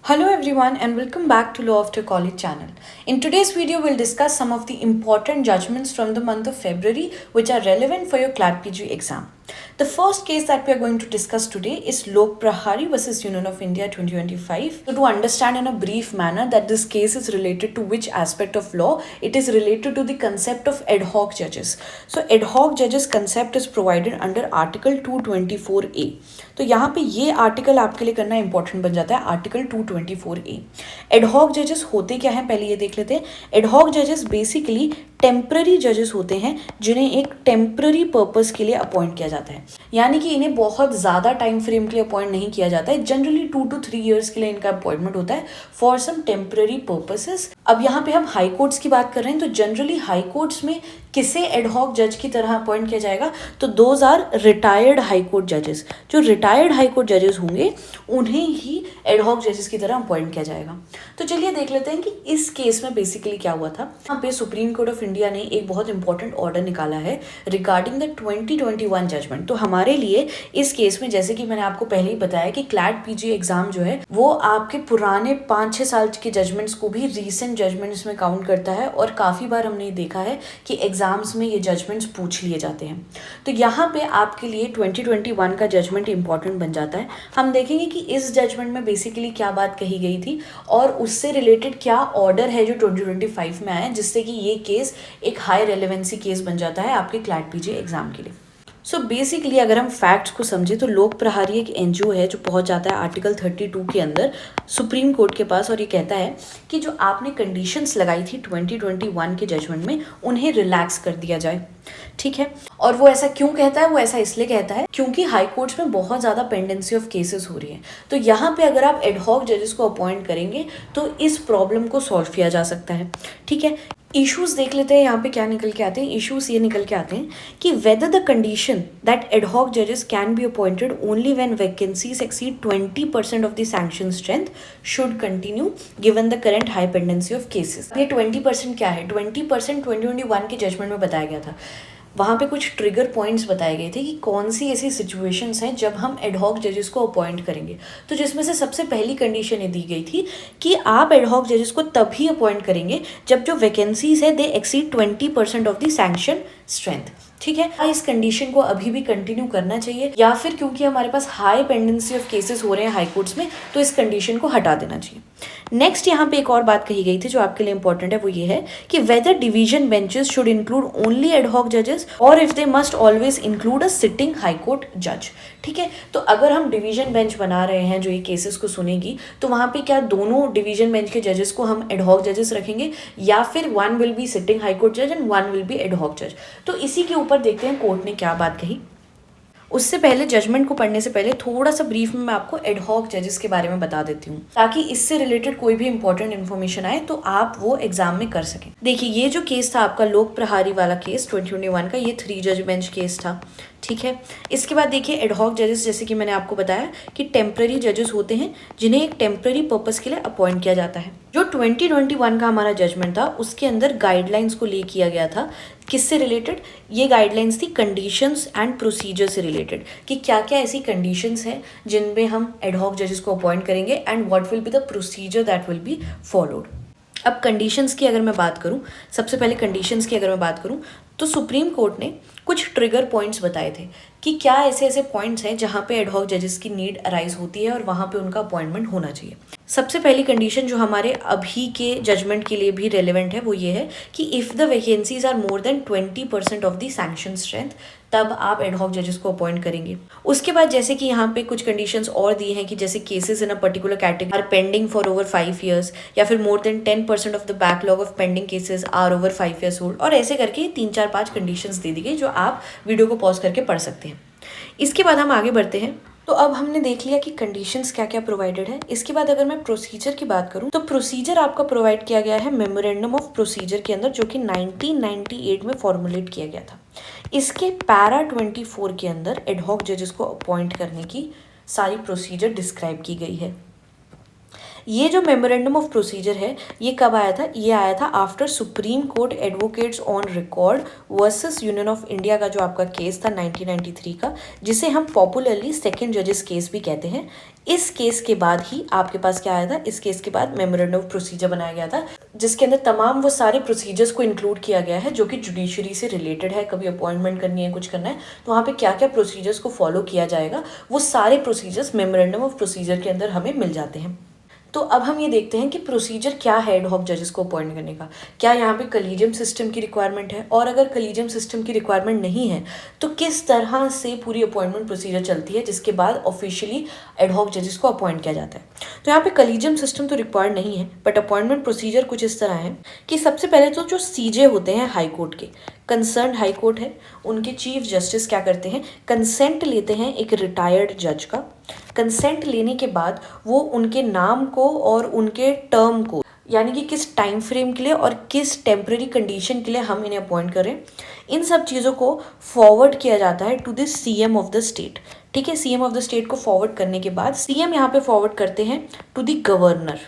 Hello everyone and welcome back to Law After College channel. In today's video, we'll discuss some of the important judgments from the month of February which are relevant for your CLAT PG exam. The first case that we are going to discuss today is Lok Prahari versus Union of India 2025. So to understand in a brief manner that this case is related to which aspect of law, it is related to the concept of ad hoc judges. So ad hoc judges concept is provided under Article 224A. तो यहाँ पे ये article आपके लिए करना important बन जाता है, आर्टिकल 224A. एड हॉक जजेस होते क्या हैं, पहले ये देख लेते हैं. एड हॉक जजेस बेसिकली टेम्पररी जजेस होते हैं जिन्हें एक टेम्पररी पर्पस के लिए अपॉइंट किया जाता है, यानी कि इन्हें बहुत ज़्यादा टाइम फ्रेम के लिए अपॉइंट नहीं किया जाता है. जनरली 2 to 3 years के लिए इनका अपॉइंटमेंट होता है फॉर सम टेम्पररी पर्पसेस. अब यहाँ पे हम हाई कोर्ट्स की बात कर रहे हैं, तो जनरली हाई कोर्ट्स में किसे एड हॉक जज की तरह अपॉइंट किया जाएगा, तो those are retired high court जजेस. जो रिटायर्ड हाई कोर्ट जजेस होंगे उन्हें ही एड हॉक जजेस की तरह अपॉइंट किया जाएगा. तो चलिए देख लेते हैं कि इस केस में बेसिकली क्या हुआ था. यहाँ पे सुप्रीम कोर्ट ऑफ इंडिया ने एक बहुत इंपॉर्टेंट ऑर्डर निकाला है रिगार्डिंग द 2021 जजमेंट. तो हमारे लिए इस केस में, जैसे कि मैंने आपको पहले ही बताया कि क्लैट पीजी एग्जाम जो है वो आपके पुराने 5-6 साल के जजमेंट्स को भी रीसेंट जजमेंट्स में काउंट करता है, और काफ़ी बार हमने देखा है कि एग्जाम्स में ये जजमेंट्स पूछ लिए जाते हैं. तो यहाँ पे आपके लिए 2021 का जजमेंट इंपॉर्टेंट बन जाता है. हम देखेंगे कि इस जजमेंट में बेसिकली क्या बात कही गई थी और उससे रिलेटेड क्या ऑर्डर है जो 2025 में आया, जिससे कि ये केस एक हाई रेलेवेंसी केस बन जाता है आपके क्लैट पीजी एग्जाम के लिए. सो बेसिकली अगर हम फैक्ट्स को समझें तो लोक प्रहारी एक एनजीओ है जो पहुंच जाता है आर्टिकल 32 के अंदर सुप्रीम कोर्ट के पास, और ये कहता है कि जो आपने कंडीशंस लगाई थी 2021 के जजमेंट में उन्हें रिलैक्स कर दिया जाए. ठीक है, और वो ऐसा क्यों कहता है? वो ऐसा इसलिए कहता है क्योंकि हाई कोर्ट्स में बहुत ज़्यादा पेंडेंसी ऑफ केसेस हो रही है. तो यहाँ पे अगर आप एड हॉक जजेस को अपॉइंट करेंगे तो इस प्रॉब्लम को सॉल्व किया जा सकता है. ठीक है, इश्यूज देख लेते हैं यहाँ पे क्या निकल के आते हैं. इश्यूज ये निकल के आते हैं कि whether the condition that ad hoc जजेस can be appointed only when vacancies exceed 20% of the sanction strength should continue given the current high pendency of cases. ये 20% क्या है? 20% 2021 के जजमेंट में बताया गया था. वहाँ पे कुछ ट्रिगर पॉइंट्स बताए गए थे कि कौन सी ऐसी सिचुएशंस हैं जब हम एड हॉक जजेस को अपॉइंट करेंगे. तो जिसमें से सबसे पहली कंडीशन ये दी गई थी कि आप एड हॉक जजेस को तभी अपॉइंट करेंगे जब जो वैकेंसीज है they exceed 20% of the sanction strength. ठीक है, इस कंडीशन को अभी भी कंटिन्यू करना चाहिए, या फिर क्योंकि हमारे पास हाई पेंडेंसी ऑफ केसेस हो रहे हैं हाई कोर्ट्स में तो इस कंडीशन को हटा देना चाहिए. नेक्स्ट यहाँ पे एक और बात कही गई थी जो आपके लिए इंपॉर्टेंट है, वो ये है कि whether division benches should include only ad hoc जजेस और if they must always include a sitting high court जज. ठीक है, तो अगर हम डिवीजन बेंच बना रहे हैं जो ये केसेस को सुनेगी, तो वहाँ पे क्या दोनों डिवीजन बेंच के जजेस को हम एड हॉक जजेस रखेंगे, या फिर one will be sitting high court जज and one will B ad hoc जज. तो इसी के ऊपर देखते हैं कोर्ट ने क्या बात कही. उससे पहले जजमेंट को पढ़ने से पहले थोड़ा सा ब्रीफ में मैं आपको एड हॉक जजेस के बारे में बता देती हूँ, ताकि इससे रिलेटेड कोई भी इंपॉर्टेंट इन्फॉर्मेशन आए तो आप वो एग्जाम में कर सकें. देखिए, ये जो केस था आपका लोक प्रहारी वाला केस 2021 का, ये 3 जज बेंच केस था. ठीक है, इसके बाद देखिए एड हॉक जजेस, जैसे कि मैंने आपको बताया कि टेम्पररी जजेस होते हैं जिन्हें एक टेम्पररी पर्पस के लिए अपॉइंट किया जाता है. जो 2021 का हमारा जजमेंट था उसके अंदर गाइडलाइंस को ले किया गया था. किससे रिलेटेड? ये गाइडलाइंस थी कंडीशंस एंड प्रोसीजर से रिलेटेड, कि क्या क्या ऐसी कंडीशंस हैं जिनमें हम एड हॉक जजेस को अपॉइंट करेंगे and what will be the procedure that will be followed. अब कंडीशंस की अगर मैं बात करूं, सबसे पहले कंडीशंस की अगर मैं बात करूं तो सुप्रीम कोर्ट ने कुछ ट्रिगर पॉइंट्स बताए थे कि क्या ऐसे ऐसे पॉइंट्स हैं जहां पे एड हॉक जजेस की नीड अराइज होती है और वहां पे उनका अपॉइंटमेंट होना चाहिए. सबसे पहली कंडीशन जो हमारे अभी के जजमेंट के लिए भी रेलेवेंट है वो ये है कि if the vacancies are more than 20% of the sanction strength, तब आप एड हॉक जजेस को अपॉइंट करेंगे. उसके बाद जैसे कि यहाँ पे कुछ कंडीशंस और दी हैं कि जैसे cases in a particular category are pending for over 5 years, या फिर more than 10% of the backlog of pending cases are over 5 years old, और ऐसे करके 3-4-5 कंडीशंस दे दी गई जो आप वीडियो को पॉज करके पढ़ सकते हैं. इसके बाद हम आगे बढ़ते हैं. तो अब हमने देख लिया कि कंडीशंस क्या क्या प्रोवाइडेड है. इसके बाद अगर मैं प्रोसीजर की बात करूं तो प्रोसीजर आपका प्रोवाइड किया गया है मेमोरेंडम ऑफ प्रोसीजर के अंदर, जो कि 1998 में फॉर्मुलेट किया गया था. इसके पैरा 24 के अंदर एड हॉक जजेस को अपॉइंट करने की सारी प्रोसीजर डिस्क्राइब की गई है. ये जो मेमोरेंडम ऑफ प्रोसीजर है ये कब आया था? ये आया था after supreme court advocates on record versus union of India का जो आपका केस था 1993 का, जिसे हम पॉपुलरली सेकंड जजेस केस भी कहते हैं। इस केस के बाद ही आपके पास क्या आया था? इस केस के बाद मेमोरेंडम ऑफ प्रोसीजर बनाया गया था, जिसके अंदर तमाम वो सारे प्रोसीजर्स को इंक्लूड किया गया है जो कि जुडिशरी से रिलेटेड है। कभी अपॉइंटमेंट करनी है, कुछ करना है, तो वहाँ पे क्या क्या प्रोसीजर्स को फॉलो किया जाएगा, वो सारे प्रोसीजर्स मेमोरेंडम ऑफ प्रोसीजर के अंदर हमें मिल जाते हैं। तो अब हम ये देखते हैं कि प्रोसीजर क्या है एडहॉक जजेस को अपॉइंट करने का। क्या यहाँ पे कलीजियम सिस्टम की रिक्वायरमेंट है, और अगर कलीजियम सिस्टम की रिक्वायरमेंट नहीं है तो किस तरह से पूरी अपॉइंटमेंट प्रोसीजर चलती है जिसके बाद ऑफिशियली एडहॉक जजेस को अपॉइंट किया जाता है। तो यहाँ पे कलीजियम सिस्टम तो रिक्वायर्ड नहीं है, बट अपॉइंटमेंट प्रोसीजर कुछ इस तरह है कि सबसे पहले तो जो सीजे होते हैं हाई कोर्ट के, कंसर्न हाई कोर्ट है, उनके चीफ जस्टिस क्या करते हैं? कंसेंट लेते हैं एक रिटायर्ड जज का। कंसेंट लेने के बाद वो उनके नाम को और उनके टर्म को, यानी कि किस टाइम फ्रेम के लिए और किस टेम्परेरी कंडीशन के लिए हम इन्हें अपॉइंट करें, इन सब चीज़ों को फॉरवर्ड किया जाता है to the CM of the state. ठीक है, सीएम ऑफ द स्टेट को फॉरवर्ड करने के बाद सीएम यहाँ पे फॉरवर्ड करते हैं to the governor.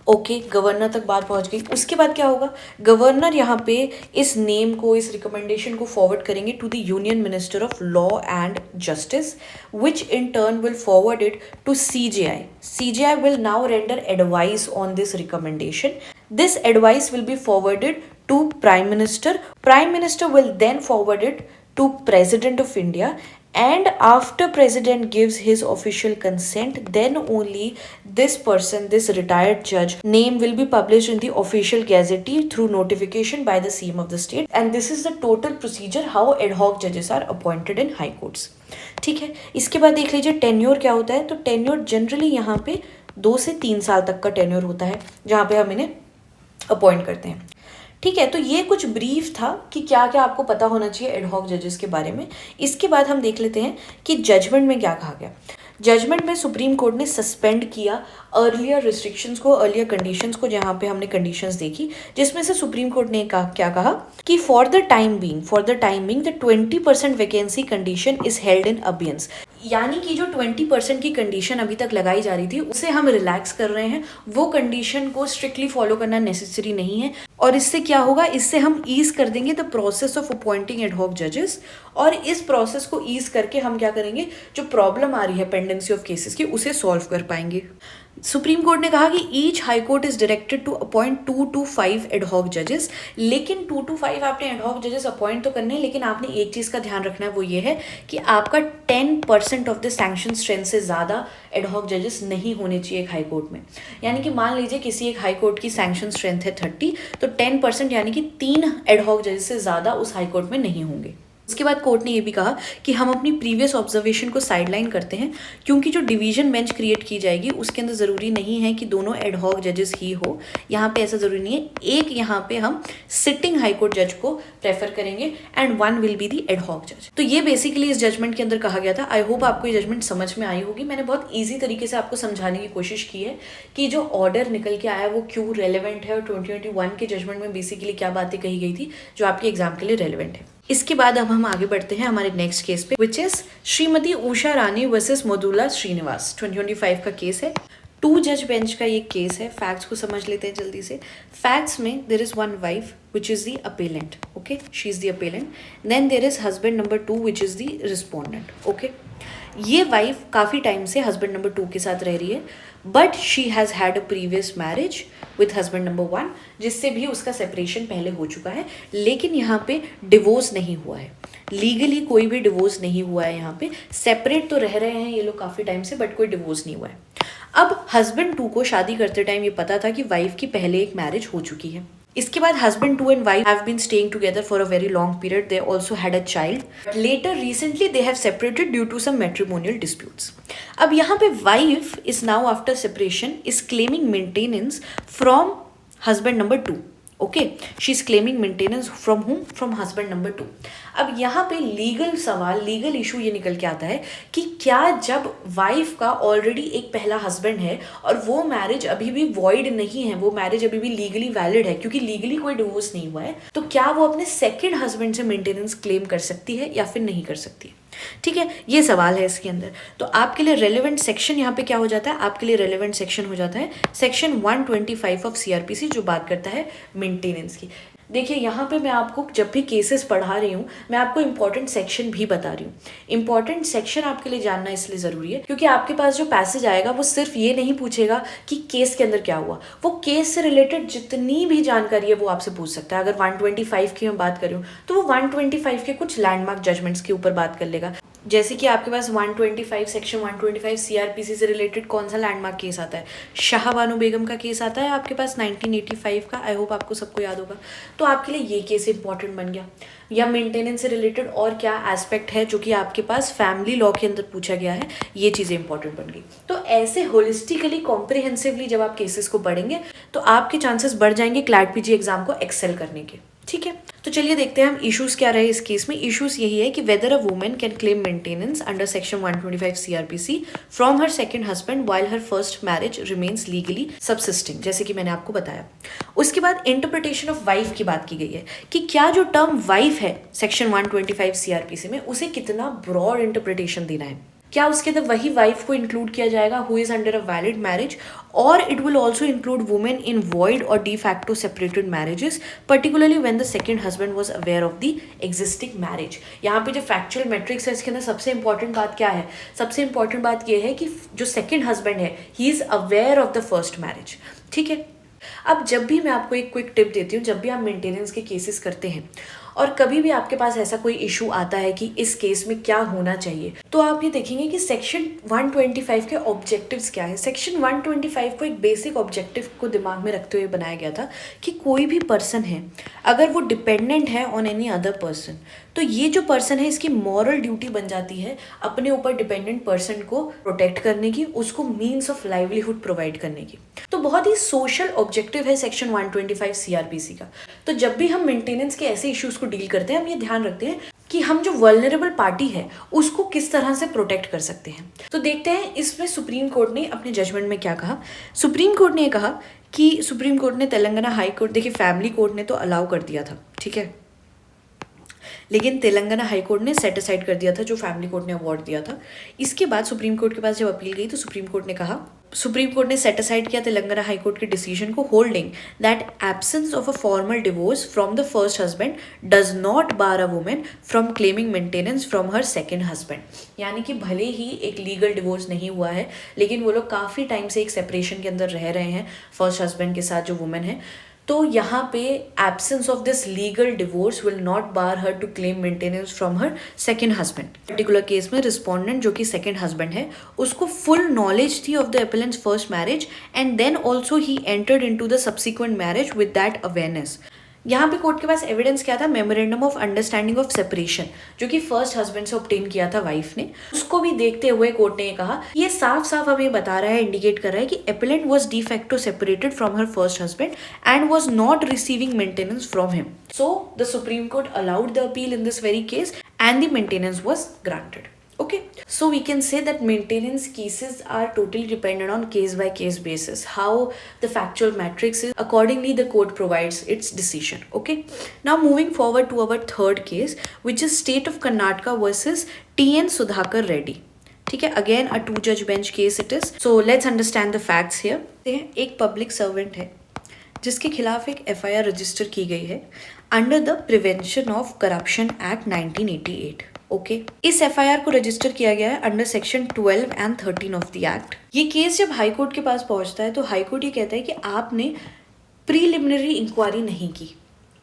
Okay, governor तक बात पहुंच गई। उसके बाद क्या होगा? गवर्नर यहाँ पे इस नेम को, इस रिकमेंडेशन को फॉरवर्ड करेंगे to the union minister of law and justice, which in turn will forward it to CJI. CJI will now render advice on this recommendation. This advice will be forwarded to Prime Minister. Prime Minister will then forward it to President of India, and after President gives his official consent, then only this person, this retired judge name will be published in the official gazette through notification by the CM of the state, and this is the total procedure how ad hoc judges are appointed in high courts. ठीक है, इसके बाद देख लीजिए tenure क्या होता है। तो टेन्योर जनरली यहाँ पे 2 से 3 साल तक का टेन्योर होता है जहाँ पे हम इन्हें अपॉइंट करते हैं। ठीक है, तो ये कुछ ब्रीफ था कि क्या क्या आपको पता होना चाहिए एडहॉक जजेस के बारे में। इसके बाद हम देख लेते हैं कि जजमेंट में क्या कहा गया। जजमेंट में सुप्रीम कोर्ट ने सस्पेंड किया अर्लियर रिस्ट्रिक्शंस को, अर्लियर कंडीशंस को, जहाँ पे हमने कंडीशंस देखी, जिसमें से सुप्रीम कोर्ट ने क्या कहा कि for the time being the 20% vacancy condition is held in abeyance. यानी कि जो 20% की कंडीशन अभी तक लगाई जा रही थी उसे हम रिलैक्स कर रहे हैं, वो कंडीशन को स्ट्रिक्टली फॉलो करना नेसेसरी नहीं है। और इससे क्या होगा? इससे हम ईज कर देंगे the process of appointing ad hoc जजेस, और इस प्रोसेस को ईज करके हम क्या करेंगे, जो प्रॉब्लम आ रही है पेंडेंसी ऑफ केसेस की, उसे सॉल्व कर पाएंगे। सुप्रीम कोर्ट ने कहा कि each high court is directed to appoint 2 to 5 ad hoc जजेस। लेकिन 2 to 5 आपने एडहॉक जजेस अपॉइंट तो करने हैं, लेकिन आपने एक चीज़ का ध्यान रखना है, वो ये है कि आपका 10% ऑफ द सैंक्शन स्ट्रेंथ से ज़्यादा एडहॉक जजेस नहीं होने चाहिए एक हाई कोर्ट में। यानी कि मान लीजिए किसी एक हाई कोर्ट की सैंक्शन स्ट्रेंथ है 30, तो 10% यानी कि 3 एडहॉक जजेस से ज़्यादा उस हाई कोर्ट में नहीं होंगे। उसके बाद कोर्ट ने ये भी कहा कि हम अपनी प्रीवियस ऑब्जर्वेशन को साइडलाइन करते हैं, क्योंकि जो डिवीजन बेंच क्रिएट की जाएगी उसके अंदर ज़रूरी नहीं है कि दोनों एडहॉक जजेस ही हो। यहाँ पे ऐसा ज़रूरी नहीं है। एक यहाँ पे हम सिटिंग हाई कोर्ट जज को प्रेफर करेंगे and 1 will be the ad hoc जज। तो ये बेसिकली इस जजमेंट के अंदर कहा गया था। आई होप आपको ये जजमेंट समझ में आई होगी। मैंने बहुत ईजी तरीके से आपको समझाने की कोशिश की है कि जो ऑर्डर निकल के आया वो क्यों रेलिवेंट है, और 2021 के जजमेंट में बेसिकली क्या बातें कही गई थी जो आपके एग्जाम के लिए रेलिवेंट है। इसके बाद अब हम आगे बढ़ते हैं हमारे नेक्स्ट केस पे, which is Shrimati Usha Rani versus Madhula Srinivas. 2025 का केस है। 2 जज बेंच का ये केस है। फैक्ट्स को समझ लेते हैं जल्दी से। फैक्ट्स में there is 1 wife which is the appellant, okay, she is the appellant. Then there is husband number 2 which is the respondent, okay. ये वाइफ काफ़ी टाइम से हस्बैंड नंबर 2 के साथ रह रही है, but she has had a previous marriage with husband number 1, जिससे भी उसका सेपरेशन पहले हो चुका है, लेकिन यहाँ पे डिवोर्स नहीं हुआ है। लीगली कोई भी डिवोर्स नहीं हुआ है। यहाँ पे सेपरेट तो रह रहे हैं ये लोग काफ़ी टाइम से, बट कोई डिवोर्स नहीं हुआ है। अब हस्बैंड 2 को शादी करते टाइम ये पता था कि वाइफ की पहले एक मैरिज हो चुकी है। इसके बाद husband 2 and wife have been staying together for a very long period. They also had a child. But later, recently, they have separated due to some matrimonial disputes. अब यहाँ पे wife is now after separation is claiming maintenance from husband number 2. Okay, she is claiming maintenance from whom? From husband number 2. अब यहाँ पे legal सवाल, legal issue ये निकल के आता है कि क्या जब वाइफ का ऑलरेडी एक पहला हस्बैंड है और वो मैरिज अभी भी वॉइड नहीं है, वो मैरिज अभी भी लीगली वैलिड है क्योंकि लीगली कोई डिवोर्स नहीं हुआ है, तो क्या वो अपने सेकंड हस्बैंड से मेंटेनेंस क्लेम कर सकती है या फिर नहीं कर सकती है? ठीक है, ये सवाल है इसके अंदर। तो आपके लिए रेलेवेंट सेक्शन यहाँ पे क्या हो जाता है, आपके लिए रेलेवेंट सेक्शन हो जाता है सेक्शन 125 ऑफ सीआरपीसी, जो बात करता है मेंटेनेंस की। देखिए यहाँ पे मैं आपको जब भी केसेस पढ़ा रही हूँ मैं आपको इंपॉर्टेंट सेक्शन भी बता रही हूँ। इंपॉर्टेंट सेक्शन आपके लिए जानना इसलिए ज़रूरी है क्योंकि आपके पास जो पैसेज आएगा वो सिर्फ ये नहीं पूछेगा कि केस के अंदर क्या हुआ, वो केस से रिलेटेड जितनी भी जानकारी है वो आपसे पूछ सकता है। अगर 125 की मैं बात कर रही हूँ तो वो 125 के कुछ लैंडमार्क जजमेंट्स के ऊपर बात कर लेगा। जैसे कि आपके पास 125 सेक्शन 125 सीआरपीसी से रिलेटेड कौन सा लैंडमार्क केस आता है, शाहबानो बेगम का केस आता है आपके पास 1985 का, आई होप आपको सबको याद होगा। तो आपके लिए ये केस इंपॉर्टेंट बन गया। या मेंटेनेंस से रिलेटेड और क्या एस्पेक्ट है जो कि आपके पास फैमिली लॉ के अंदर पूछा गया है, ये चीज़ें इंपॉर्टेंट बन गई। तो ऐसे होलिस्टिकली कॉम्प्रिहेंसिवली जब आप केसेस को पढ़ेंगे तो आपके चांसेस बढ़ जाएंगे क्लैट पीजी एग्जाम को एक्सेल करने के। ठीक है, तो चलिए देखते हैं हम इश्यूज क्या रहे इस केस में। इश्यूज यही है कि whether a woman can claim maintenance under section 125 CrPC from her second husband while her first marriage remains legally subsisting, जैसे कि मैंने आपको बताया। उसके बाद इंटरप्रिटेशन ऑफ वाइफ की बात की गई है कि क्या जो टर्म वाइफ है सेक्शन 125 सीआरपीसी में उसे कितना ब्रॉड इंटरप्रिटेशन देना है। क्या उसके अंदर वही वाइफ को इंक्लूड किया जाएगा who is under a valid marriage, और it will also include women in void or de facto separated marriages particularly when the second husband was aware of the existing marriage. यहाँ पे जो factual matrix है इसके अंदर सबसे important बात क्या है, सबसे इंपॉर्टेंट बात यह है कि जो सेकंड हस्बैंड है he is aware of the first marriage. ठीक है, अब जब भी मैं आपको एक क्विक टिप देती हूँ, जब भी आप मेंटेनेंस के केसेस करते हैं और कभी भी आपके पास ऐसा कोई इशू आता है कि इस केस में क्या होना चाहिए, तो आप ये देखेंगे कि सेक्शन 125 के ऑब्जेक्टिव्स क्या है। सेक्शन 125 को एक बेसिक ऑब्जेक्टिव को दिमाग में रखते हुए बनाया गया था कि कोई भी पर्सन है अगर वो डिपेंडेंट है ऑन एनी अदर पर्सन, तो ये जो पर्सन है इसकी मॉरल ड्यूटी बन जाती है अपने ऊपर डिपेंडेंट पर्सन को प्रोटेक्ट करने की, उसको मीन्स ऑफ लाइवलीहुड प्रोवाइड करने की। तो बहुत ही सोशल ऑब्जेक्टिव है सेक्शन 125 सीआरपीसी का। तो जब भी हम मेंटेनेंस के ऐसे इश्यूज को डील करते हैं हम ये ध्यान रखते हैं कि हम जो वल्नरेबल पार्टी है उसको किस तरह से प्रोटेक्ट कर सकते हैं। तो देखते हैं इसमें सुप्रीम कोर्ट ने अपने जजमेंट में क्या कहा। सुप्रीम कोर्ट ने कहा कि सुप्रीम कोर्ट ने तेलंगाना हाई कोर्ट, देखिए फैमिली कोर्ट ने तो अलाउ कर दिया था, ठीक है, लेकिन तेलंगाना हाई कोर्ट ने सेट असाइड कर दिया था जो फैमिली कोर्ट ने अवार्ड दिया था। इसके बाद सुप्रीम कोर्ट के पास जब अपील गई तो सुप्रीम कोर्ट ने सेट असाइड किया तेलंगाना हाई कोर्ट के डिसीजन को, holding that absence of a formal divorce from the first husband does not bar a women from claiming maintenance from her second husband. यानी कि भले ही एक लीगल डिवोर्स नहीं हुआ है लेकिन वो लोग काफ़ी टाइम से एक सेपरेशन के अंदर रह रहे हैं फर्स्ट हस्बैंड के साथ जो वुमेन है, तो यहाँ पे absence of this legal divorce will not bar her to claim maintenance from her second husband. Particular case में रिस्पोंडेंट जो कि सेकंड हस्बैंड है उसको फुल नॉलेज थी of the appellant's first marriage and then also he entered into the subsequent marriage with that awareness. यहाँ पे court के पास एविडेंस क्या था, memorandum of understanding of separation जो कि फर्स्ट हस्बैंड से ऑब्टेन किया था वाइफ ने, उसको भी देखते हुए कोर्ट ने ये कहा, ये साफ साफ हमें बता रहा है, इंडिकेट कर रहा है कि appellant was de facto separated from her first husband and was not receiving maintenance from him. So the Supreme Court allowed the appeal in this very case and the maintenance was granted. Okay, so we can say that maintenance cases are totally dependent on case by case basis, how the factual matrix is, accordingly the court provides its decision. Okay, now moving forward to our third case which is State of Karnataka versus T.N. Sudhakar Reddy. ठीक है, again a 2 judge bench case it is. So let's understand the facts here. एक public servant है जिसके खिलाफ एक FIR register की गई है under the prevention of corruption act 1988. Okay, इस FIR को रजिस्टर किया गया है under section 12 and 13 of the act. ये केस जब हाई कोर्ट के पास पहुंचता है तो हाई कोर्ट ये कहता है कि आपने प्रीलिमिनरी इंक्वायरी नहीं की,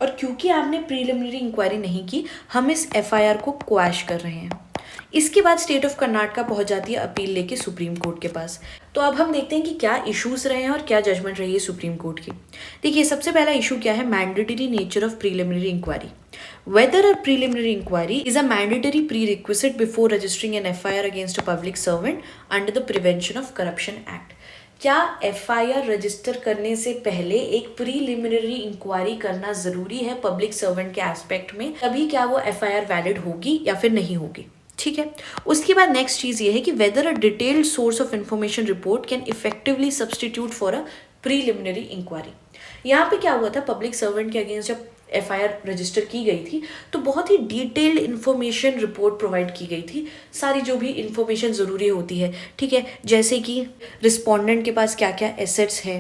और क्योंकि आपने प्रीलिमिनरी इंक्वायरी नहीं की हम इस FIR को क्वैश कर रहे हैं। इसके बाद स्टेट ऑफ कर्नाटका पहुंच जाती है अपील लेके सुप्रीम कोर्ट के पास। तो अब हम देखते हैं कि क्या इश्यूज रहे हैं और क्या जजमेंट रही है सुप्रीम कोर्ट की। देखिए सबसे पहला इशू क्या है, mandatory nature of preliminary inquiry. Whether a preliminary inquiry is a mandatory prerequisite before registering an FIR against a public servant under the Prevention of Corruption Act. क्या FIR register करने से पहले एक प्रीलिमिनरी इंक्वायरी करना जरूरी है public servant के aspect में, तभी क्या वो FIR वैलिड होगी या फिर नहीं होगी। ठीक है, उसके बाद नेक्स्ट चीज ये है कि whether a detailed source of information report can effectively substitute for a preliminary inquiry. यहाँ पे क्या हुआ था, पब्लिक सर्वेंट के अगेंस्ट जब FIR रजिस्टर की गई थी तो बहुत ही डिटेल्ड इन्फॉर्मेशन रिपोर्ट प्रोवाइड की गई थी, सारी जो भी इन्फॉर्मेशन ज़रूरी होती है, ठीक है, जैसे कि रिस्पोंडेंट के पास क्या क्या एसेट्स है,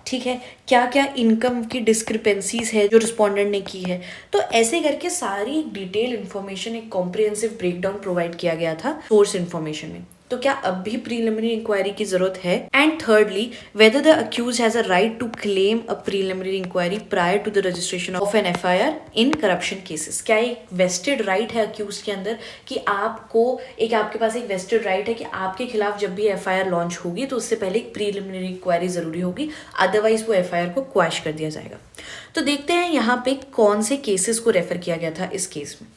ठीक है, क्या क्या इनकम की डिस्क्रिपेंसीज है जो रिस्पोंडेंट ने की है। तो ऐसे करके सारी एक डिटेल इन्फॉर्मेशन, एक कॉम्प्रिहेंसिव ब्रेकडाउन प्रोवाइड किया गया था सोर्स इन्फॉर्मेशन में। तो क्या अब भी प्रीलिमिनरी इंक्वायरी की जरूरत है? And thirdly, whether the accused has a right to claim a preliminary inquiry prior to the registration of an FIR in corruption cases. क्या एक वेस्टेड राइट है अक्यूज के अंदर कि आपके पास एक वेस्टेड राइट है कि आपके खिलाफ जब भी FIR लॉन्च होगी तो उससे पहले एक प्रीलिमिनरी इंक्वायरी जरूरी होगी, अदरवाइज वो FIR को क्वैश कर दिया जाएगा। तो देखते हैं यहाँ पे कौन से केसेस को रेफर किया गया था इस केस में।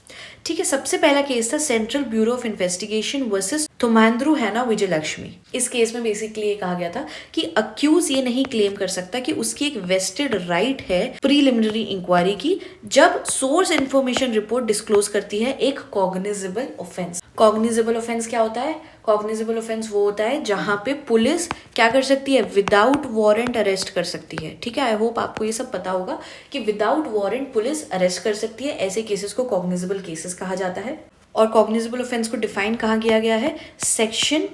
ठीक है, सबसे पहला केस था Central Bureau of Investigation versus थोमांद्रू हैना विजयलक्ष्मी। इस केस में बेसिकली ये कहा गया था कि अक्यूज ये नहीं क्लेम कर सकता कि उसकी एक वेस्टेड राइट है प्रीलिमिनरी इंक्वायरी की जब सोर्स इन्फॉर्मेशन रिपोर्ट डिस्क्लोज करती है एक कॉग्निजेबल ऑफेंस। कॉग्निजेबल ऑफेंस क्या होता है? कॉग्निजेबल ऑफेंस वो होता है जहां पे पुलिस क्या कर सकती है? विदाउट वारंट अरेस्ट कर सकती है। ठीक है, आई होप आपको ये सब पता होगा कि विदाउट वारंट पुलिस अरेस्ट कर सकती है। ऐसे केसेस को कॉग्निजेबल केसेस कहा जाता है। और कॉग्निजेबल ऑफेंस को डिफाइन कहाँ किया गया है? Section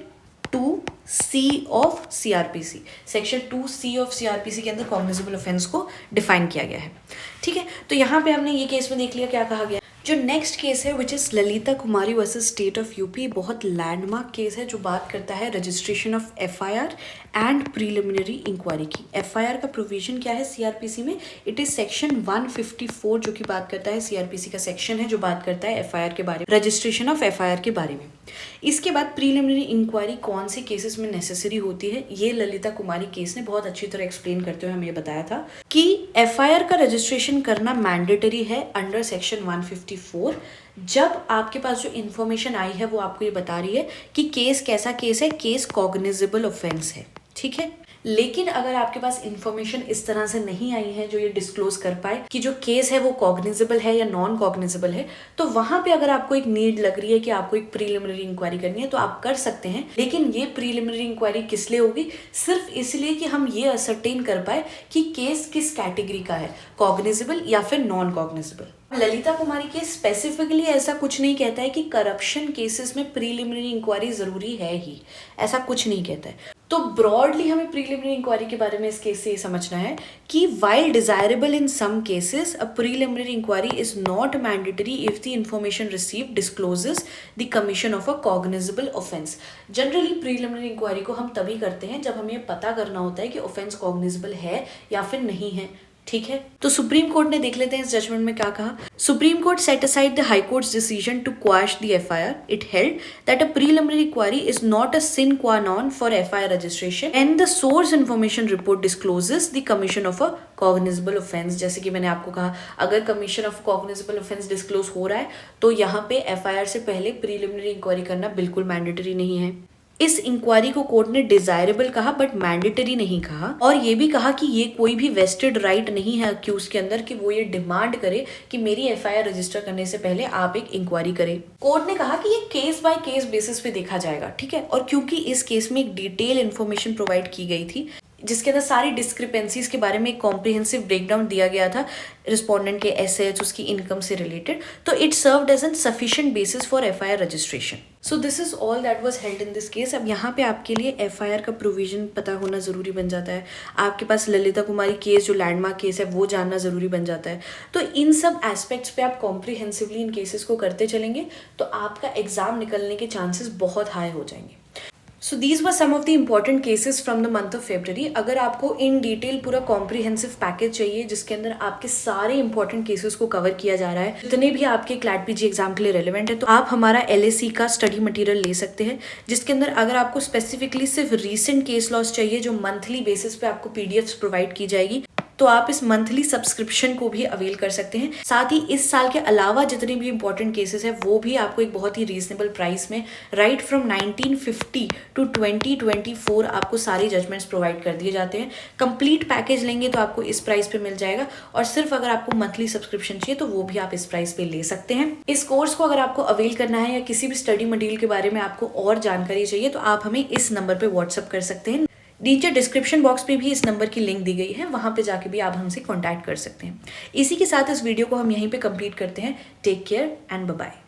2C of CRPC। Section 2C of CRPC के अंदर कॉग्निजेबल ऑफेंस को डिफाइन किया गया है। ठीक है, तो यहाँ पे हमने ये केस में देख लिया क्या कहा गया। जो नेक्स्ट केस है which is Lalita Kumari versus state of UP, बहुत लैंडमार्क केस है जो बात करता है registration of FIR and preliminary inquiry की। FIR का प्रोविजन क्या है CRPC में? इट इज सेक्शन 154 जो कि बात करता है, CRPC का सेक्शन है जो बात करता है FIR के बारे में, रजिस्ट्रेशन ऑफ FIR के बारे में। इसके बाद प्रीलिमिनरी इंक्वायरी कौन से केसेस में नेसेसरी होती है, ये ललिता कुमारी केस ने बहुत अच्छी तरह एक्सप्लेन करते हुए हमें ये बताया था कि FIR का रजिस्ट्रेशन करना मैंडेटरी है अंडर सेक्शन 154 जब आपके पास जो इन्फॉर्मेशन आई है वो आपको ये बता रही है कि केस कैसा केस है, केस कॉग्निजेबल ऑफेंस है। ठीक है, लेकिन अगर आपके पास इन्फॉर्मेशन इस तरह से नहीं आई है जो ये डिस्क्लोज कर पाए कि जो केस है वो कॉग्निजेबल है या नॉन कॉग्निजेबल है, तो वहां पे अगर आपको एक नीड लग रही है कि आपको एक प्रीलिमिनरी इंक्वायरी करनी है तो आप कर सकते हैं। लेकिन ये प्रीलिमिनरी इंक्वायरी किस लिए होगी? सिर्फ इसलिए कि हम ये असरटेन कर पाए कि केस किस कैटेगरी का है, कॉग्निजेबल या फिर नॉन कॉग्निजेबल। ललिता कुमारी केस स्पेसिफिकली ऐसा कुछ नहीं कहता है कि करप्शन केसेस में प्रीलिमिनरी इंक्वायरी जरूरी है ही, ऐसा कुछ नहीं कहता है। तो ब्रॉडली हमें प्रीलिमिनरी इंक्वायरी के बारे में इस केस से ये समझना है कि while desirable in some cases a preliminary inquiry is not mandatory if the information received discloses the commission of a cognizable offence. Generally preliminary inquiry को हम तभी करते हैं जब हमें पता करना होता है कि ऑफेंस कॉग्निजेबल है या फिर नहीं है। ठीक है, तो सुप्रीम कोर्ट ने देख लेते हैं इस जजमेंट में क्या कहा। Supreme court set aside the high court's decision to quash the FIR. It held that a preliminary inquiry is not a sine qua non for FIR registration and the source information report discloses the commission of a cognizable offense. जैसे कि मैंने आपको कहा, अगर commission of cognizable offense disclose हो रहा है तो यहाँ पे FIR से पहले प्रीलिमिनरी इंक्वायरी करना बिल्कुल मैंडेटरी नहीं है। इस इंक्वायरी को कोर्ट ने डिजायरेबल कहा बट मैंडेटरी नहीं कहा, और ये भी कहा कि ये कोई भी वेस्टेड राइट नहीं है अक्यूज के अंदर कि वो ये डिमांड करे कि मेरी FIR रजिस्टर करने से पहले आप एक इंक्वायरी करें। कोर्ट ने कहा कि ये केस बाय केस बेसिस पे देखा जाएगा। ठीक है, और क्योंकि इस केस में एक डिटेल इन्फॉर्मेशन प्रोवाइड की गई थी जिसके अंदर सारी डिस्क्रिपेंसीज के बारे में एक कॉम्प्रिहेंसिव ब्रेकडाउन दिया गया था रिस्पोंडेंट के एसेट्स, उसकी इनकम से रिलेटेड, तो it served as an sufficient basis for FIR registration. So this is all that was held in this case. अब यहाँ पे आपके लिए FIR का प्रोविजन पता होना जरूरी बन जाता है, आपके पास ललिता कुमारी केस जो लैंडमार्क केस है वो जानना जरूरी बन जाता है। तो इन सब एस्पेक्ट्स पे आप कॉम्प्रिहेंसिवली इन केसेस को करते चलेंगे तो आपका एग्जाम निकलने के चांसेस बहुत हाई हो जाएंगे। So these were some of the important cases from the month of February. अगर आपको इन डिटेल पूरा कॉम्प्रिहेंसिव पैकेज चाहिए जिसके अंदर आपके सारे इंपॉर्टेंट केसेस को कवर किया जा रहा है, जितने भी आपके क्लैट PG एग्जाम के लिए रेलिवेंट है, तो आप हमारा LAC का स्टडी मटेरियल ले सकते हैं, जिसके अंदर अगर आपको स्पेसिफिकली सिर्फ रीसेंट केस लॉस चाहिए जो मंथली बेसिस पे आपको PDFs प्रोवाइड की जाएगी, तो आप इस मंथली सब्सक्रिप्शन को भी अवेल कर सकते हैं। साथ ही इस साल के अलावा जितने भी इंपॉर्टेंट केसेस हैं वो भी आपको एक बहुत ही रीजनेबल प्राइस में राइट फ्रॉम 1950 टू 2024 आपको सारे जजमेंट्स प्रोवाइड कर दिए जाते हैं। कंप्लीट पैकेज लेंगे तो आपको इस प्राइस पे मिल जाएगा, और सिर्फ अगर आपको मंथली सब्सक्रिप्शन चाहिए तो वो भी आप इस प्राइस पे ले सकते हैं। इस कोर्स को अगर आपको अवेल करना है या किसी भी स्टडी मटेरियल के बारे में आपको और जानकारी चाहिए तो आप हमें इस नंबर पे व्हाट्सअप कर सकते हैं नीचे डिस्क्रिप्शन बॉक्स में भी इस नंबर की लिंक दी गई है, वहाँ पे जाके भी आप हमसे कॉन्टैक्ट कर सकते हैं। इसी के साथ इस वीडियो को हम यहीं पे कंप्लीट करते हैं। Take care and bye bye.